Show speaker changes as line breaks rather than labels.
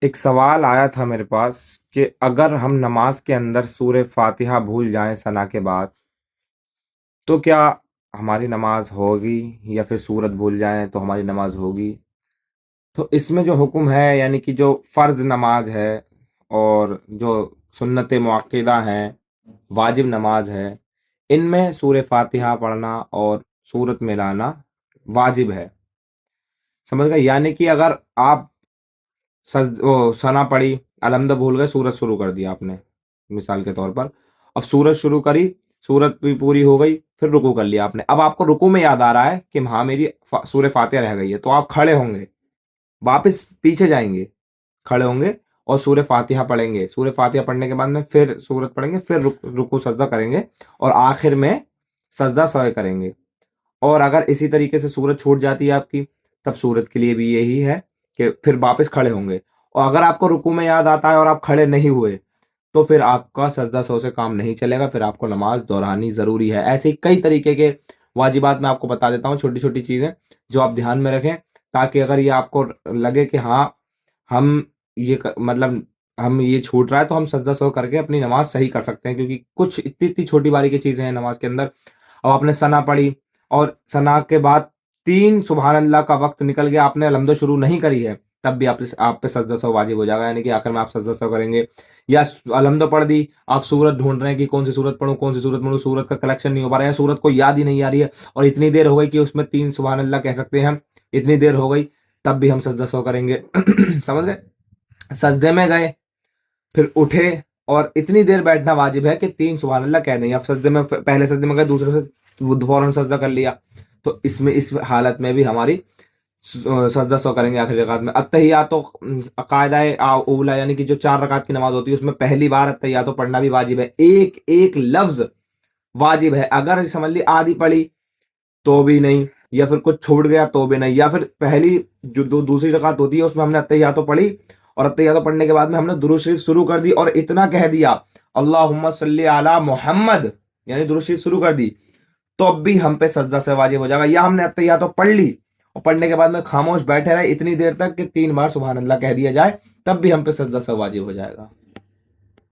ایک سوال آیا تھا میرے پاس کہ اگر ہم نماز کے اندر سورہ فاتحہ بھول جائیں ثنا کے بعد تو کیا ہماری نماز ہوگی، یا پھر سورت بھول جائیں تو ہماری نماز ہوگی؟ تو اس میں جو حکم ہے، یعنی کہ جو فرض نماز ہے اور جو سنت مؤکدہ ہیں، واجب نماز ہے، ان میں سورہ فاتحہ پڑھنا اور سورت ملانا واجب ہے. سمجھ گئے؟ یعنی کہ اگر آپ ثنا پڑھی، الحمد بھول گئے، سورت شروع کر دیا آپ نے مثال کے طور پر، اب سورت شروع کری، سورت بھی پوری ہو گئی، پھر رکوع کر لیا آپ نے. اب آپ کو رکوع میں یاد آ رہا ہے کہ ہاں میری سورہ فاتحہ رہ گئی ہے، تو آپ کھڑے ہوں گے، واپس پیچھے جائیں گے، کھڑے ہوں گے اور سورہ فاتحہ پڑھیں گے. سورہ فاتحہ پڑھنے کے بعد میں پھر سورت پڑھیں گے، پھر رکوع سجدہ کریں گے، اور آخر میں سجدہ سوئے کریں گے. اور اگر اسی طریقے سے سورت چھوٹ جاتی ہے آپ کی، تب سورت کے لیے بھی یہی ہے کہ پھر واپس کھڑے ہوں گے. اور اگر آپ کو رکوع میں یاد آتا ہے اور آپ کھڑے نہیں ہوئے، تو پھر آپ کا سجدہ سو سے کام نہیں چلے گا، پھر آپ کو نماز دہرانی ضروری ہے. ایسے ہی کئی طریقے کے واجبات میں آپ کو بتا دیتا ہوں، چھوٹی چھوٹی چیزیں جو آپ دھیان میں رکھیں، تاکہ اگر یہ آپ کو لگے کہ ہاں ہم مطلب ہم یہ چھوٹ رہا ہے، تو ہم سجدہ سو کر کے اپنی نماز صحیح کر سکتے ہیں. کیونکہ کچھ اتنی چھوٹی باری کی چیزیں ہیں نماز کے اندر. اب آپ نے ثنا پڑھی اور ثنا کے بعد 3 سبحان اللہ کا وقت نکل گیا، آپ نے الحمد شروع نہیں کری ہے، تب بھی آپ پہ سجدہ سو واجب ہو جائے گا. یعنی کہ آخر میں آپ سجدہ سو کریں گے. یا الحمد پڑھ دی، آپ سورت ڈھونڈ رہے ہیں کہ کون سی سورت پڑھوں، کون سی سورت پڑھوں، سورت کا کلیکشن نہیں ہو پا رہا ہے، سورت کو یاد ہی نہیں آ رہی ہے، اور اتنی دیر ہو گئی کہ اس میں 3 سبحان اللہ کہہ سکتے ہیں ہم، اتنی دیر ہو گئی، تب بھی ہم سجدہ سو کریں گے. سمجھ گئے؟ سجدے میں گئے، پھر اٹھے، اور اتنی دیر بیٹھنا واجب ہے کہ 3 سبحان اللہ کہہ دیں. اب سجدے میں پہلے سجدے میں گئے، دوسرے سے فوراً سجدہ کر لیا، تو اس حالت میں بھی ہماری سجدہ سو کریں گے آخری رکعت میں. اتحیات قاعدہ اولا، یعنی کہ جو 4 رکعت کی نماز ہوتی ہے، اس میں پہلی بار اتحیات پڑھنا بھی واجب ہے. ایک ایک لفظ واجب ہے. اگر سمجھ لی آدھی پڑھی تو بھی نہیں، یا پھر کچھ چھوٹ گیا تو بھی نہیں، یا پھر پہلی جو دوسری رکعت ہوتی ہے اس میں ہم نے اتحیات پڑھی، اور اتحیات پڑھنے کے بعد میں ہم نے درود شریف شروع کر دی، اور اتنا کہہ دیا اللہم صلی علی محمد، یعنی درود شریف شروع کر دی، تو اب بھی ہم پہ سجدہ سے واجب ہو جائے گا. یا ہم نے اتحیات پڑھ لی اور پڑھنے کے بعد میں خاموش بیٹھے رہے اتنی دیر تک کہ 3 بار سبحان اللہ کہہ دیا جائے، تب بھی ہم پہ سجدہ سے واجب ہو جائے گا.